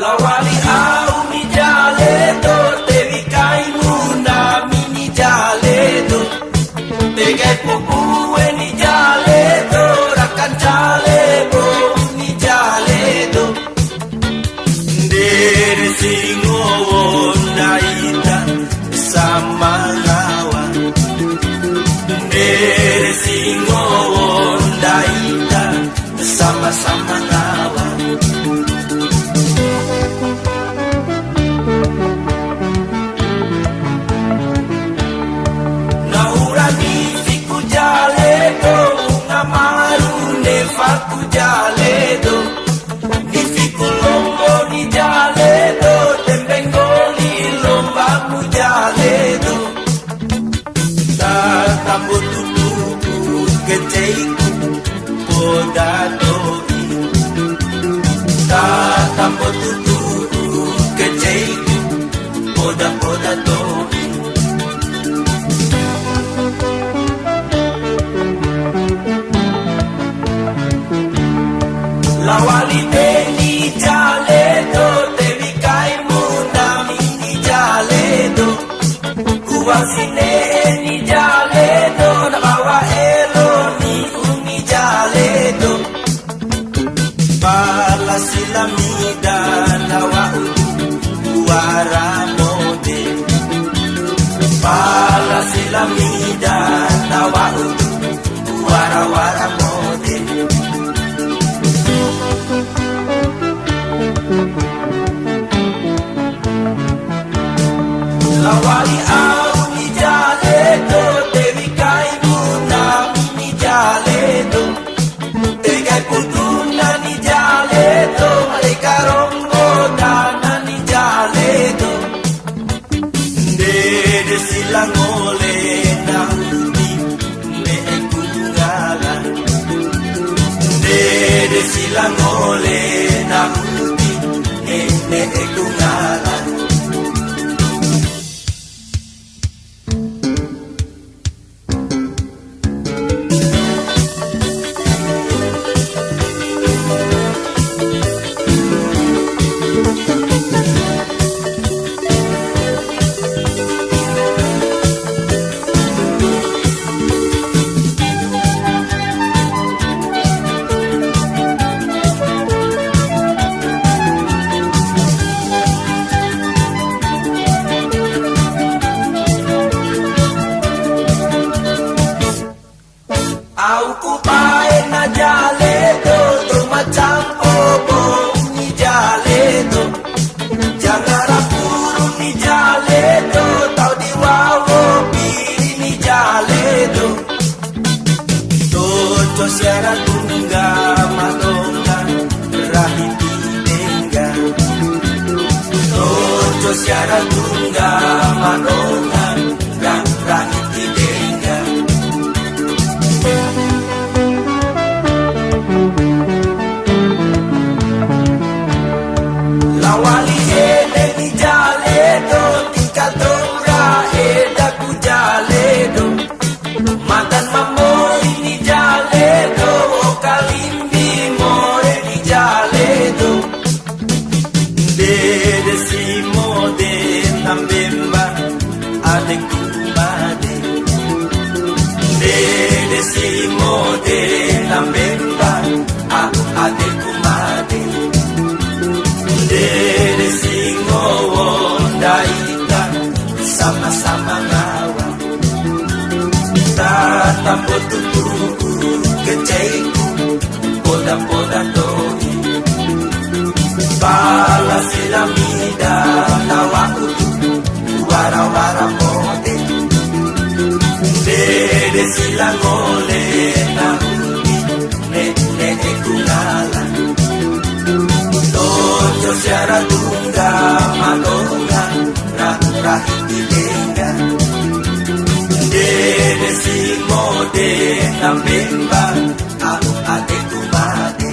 Lawali au ni jale do tevi kai muna mini jale do tegai pupu ni jale do rakan jale bo ni jale do dere singo naita sama lawa dere singo naita sama-sama lawa. Faku jaledo, ni fiku lombo ni jaledo, tembengoli lomba ku jaledo. Tatambo tutuku keceiku podadoi. Tatambo tutuku keceiku podadoi. Lawali teni jaledo, tevi kai muna mini jaledo. Kuwasine ni jaledo, nakawa elo ni umi jaledo. Pala silamida nawa uwara mode. Pala silamida nawa uwara mode. Lawali au ni jaledo, tevi kai muna ni jaledo. Tegai putuna ni jaledo, malika rombo dana ni jaledo. Dede silangole na hudi me ekungala. Dede silangole na hudi me ekungala. Au kupae na jaledo, tu macam obo ni jaledo. Jangara puru ni jaledo, tau diwawo piri ni jaledo. Toto siara tungga matonga rahiti denga. Toto siara tungga matonga rahiti denga. Lawali ede ni jaledo, tingkal tora eda ku jaledo. Mantan mamoi ni jaledo, okalimbi more ni jaledo. Dede si mode nambemba adekku made. Dede si mode nambemba adekku made. Dede singo daita sama-sama ngawa. Tatambo tutuku keceiku poda doi. Pala silamida nawa wara mode. Dede silangole na hudi ne ekungala. Tojo siara tungga malonga rahiti denga. Dede si mode nambemba adekku made.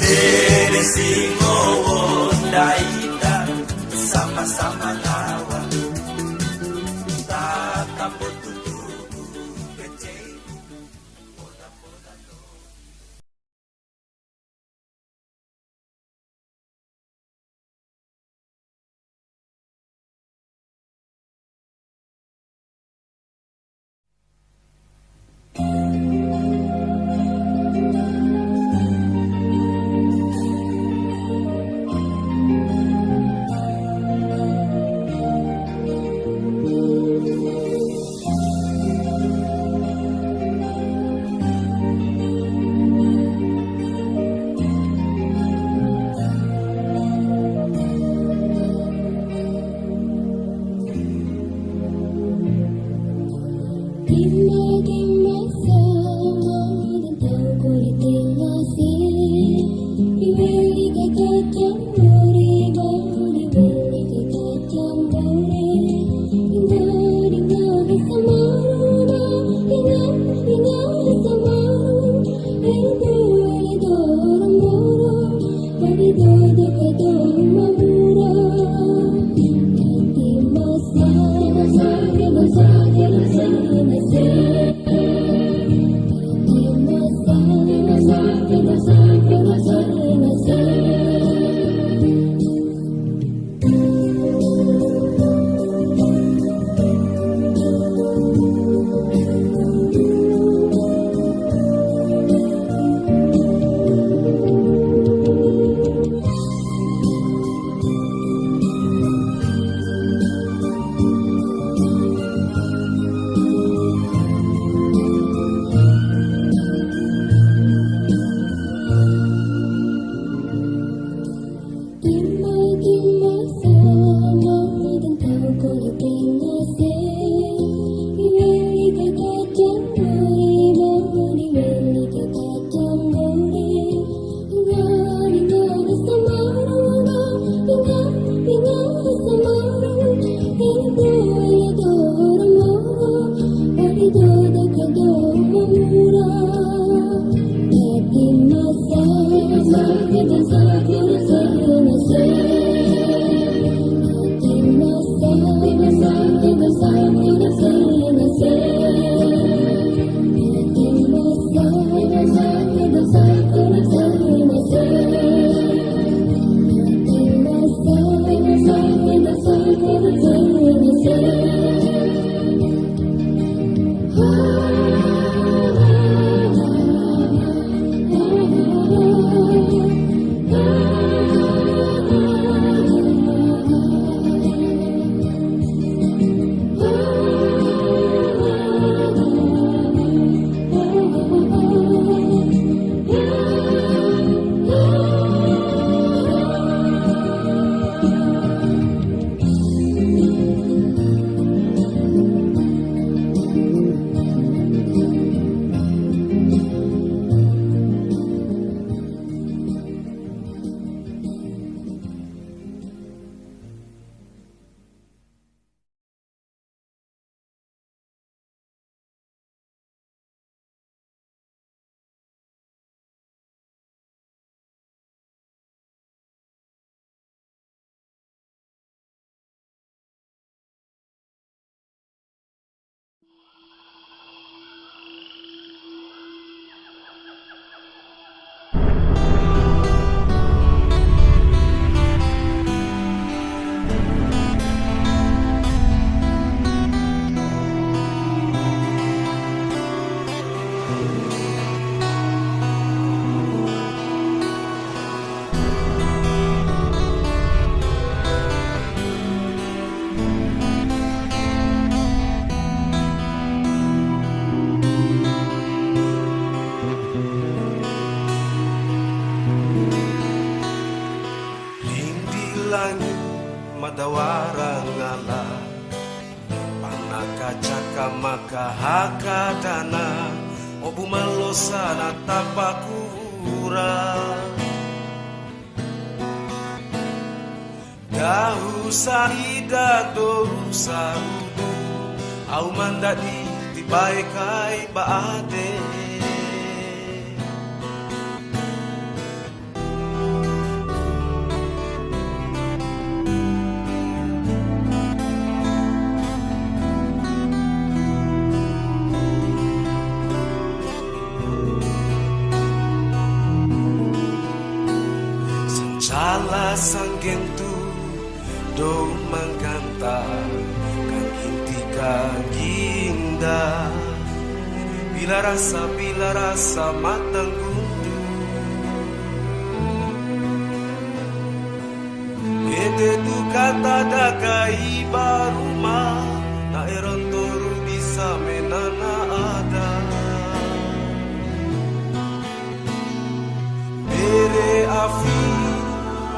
Dede si daita sama-sama ngawa. Tatambo madawarang ngala panakacaka makahakadana o bumalosa na tapakura dahu sa idado sa udo au mandadi tibay kay baade sang gentu do mangkanta kang inti kaginda bila rasa matang gundu ete tu kata dakai baruma na erontoru bisa menana ada mere afi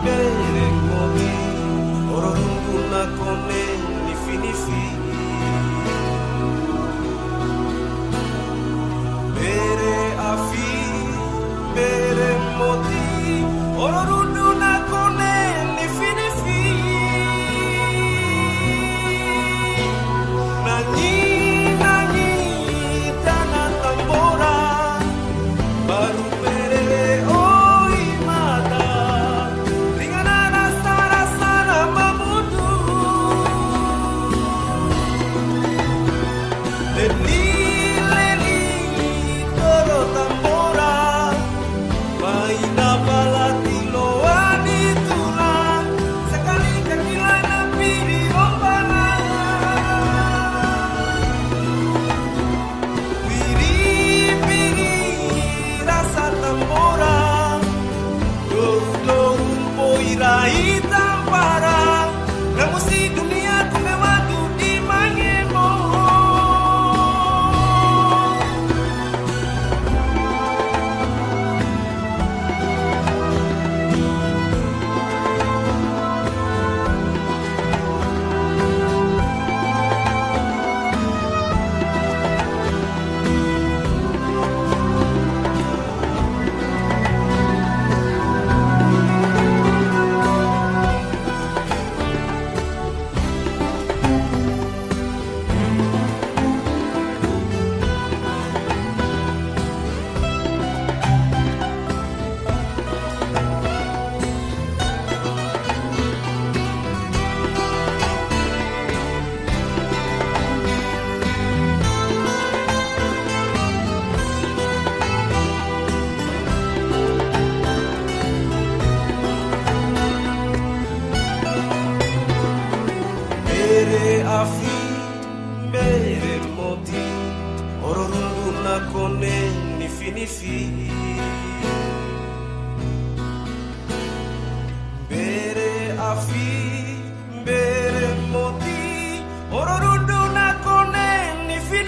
mere komi ororunguna kone nifi mere afi mere moti ororunguna kone nifi irai tampara na musi dunia tumewatu di mangemo. Afi mere moti ororundu na kone nifi bere afi bere moti ororundu na kone nifi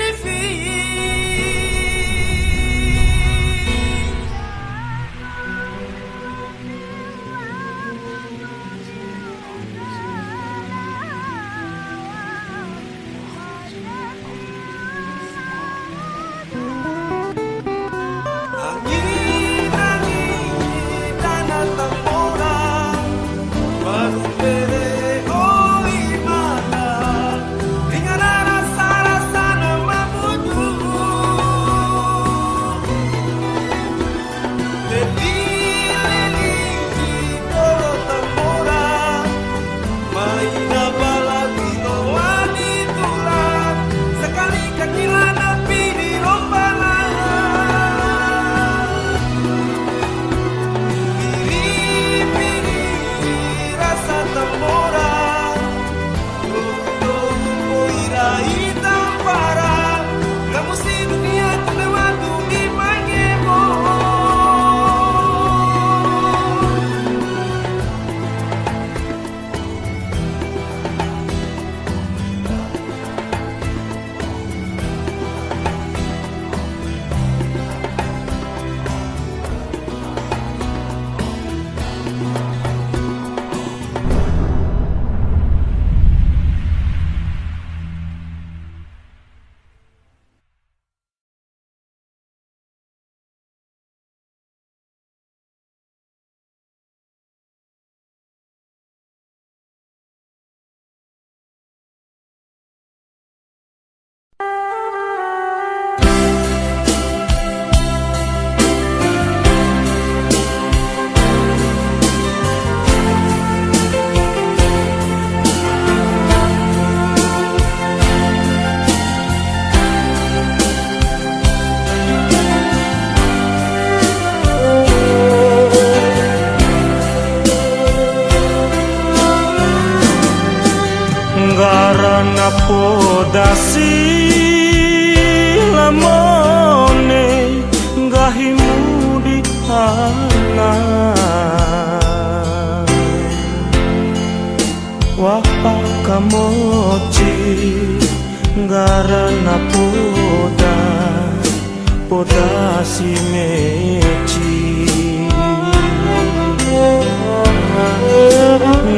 Podasi lamone gahimu di tanah wapaka moci garana podasi meci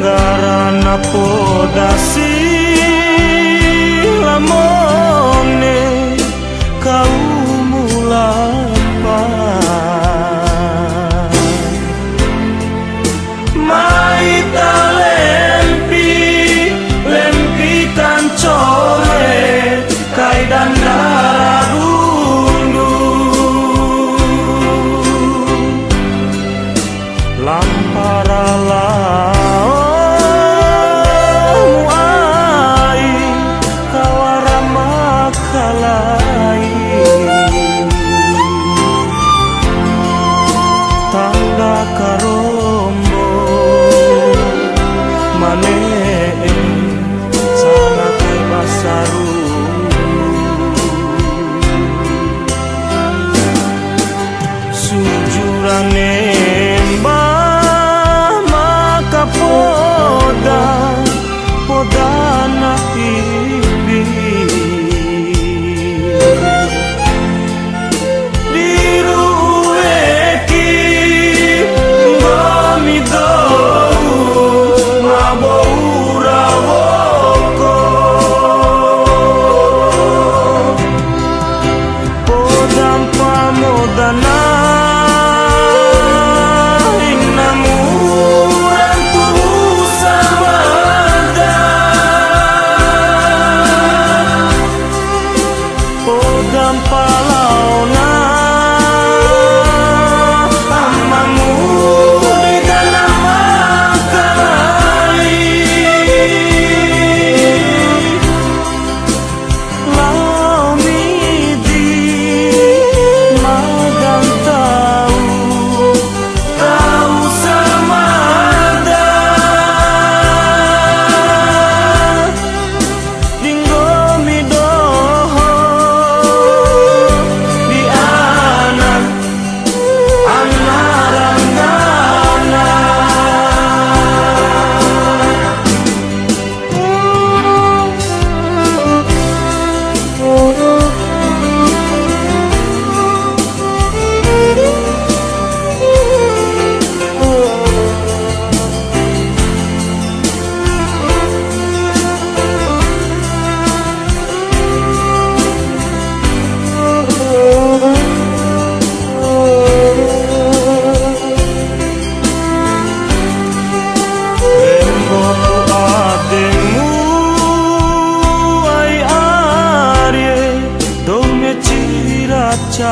garana podasi lamone kau mulapa maita lempi kancore kaidan darundu lampara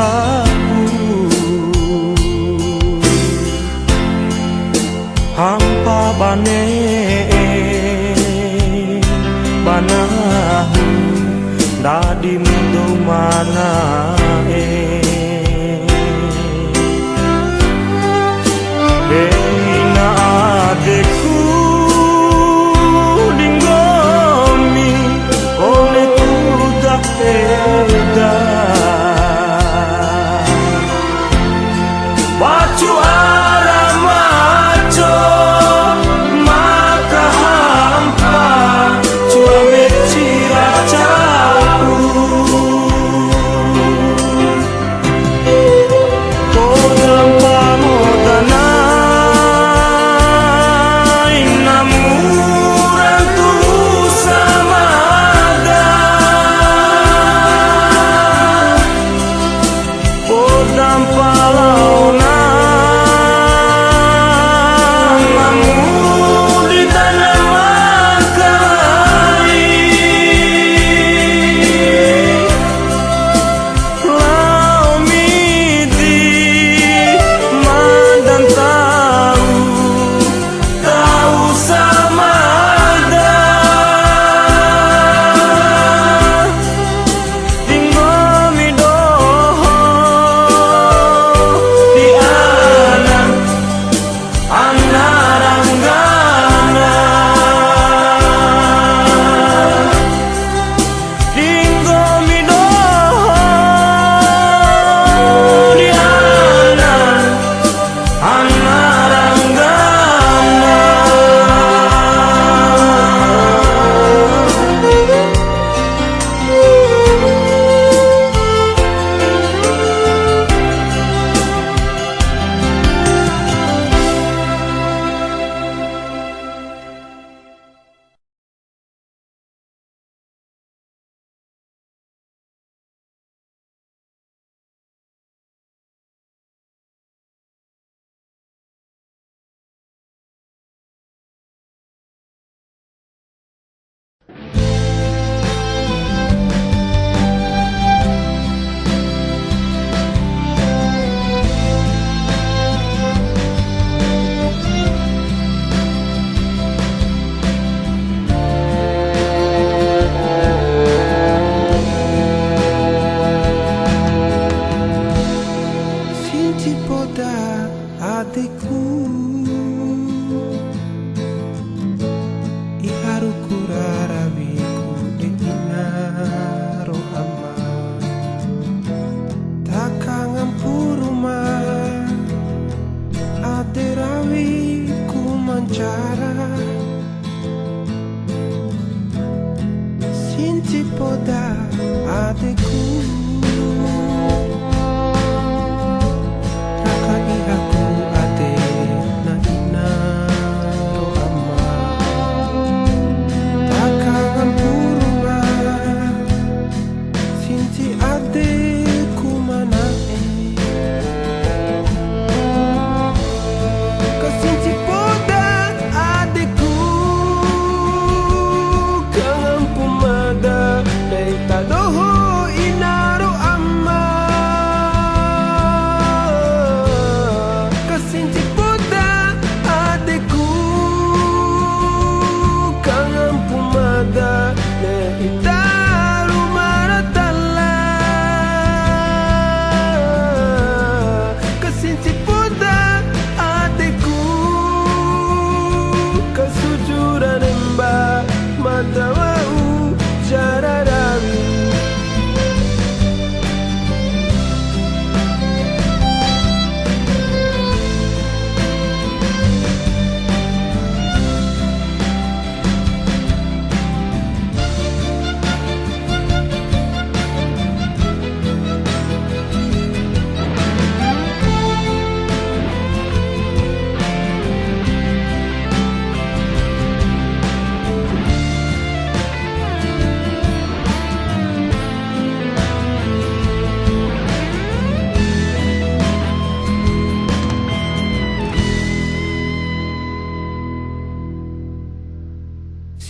tahu hampa bane banahu dadi mudo mana Dena adekku dinggomi oleh kudak tega Bacu arah maco maka hampa cua mecira capu Kodam pamodana inamuran tulus samada Kodam palauna adikku iharuku rarawiku inaro ama takang puruma aderawiku mancara sinci poda adikku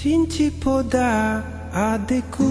Sinci poda adikku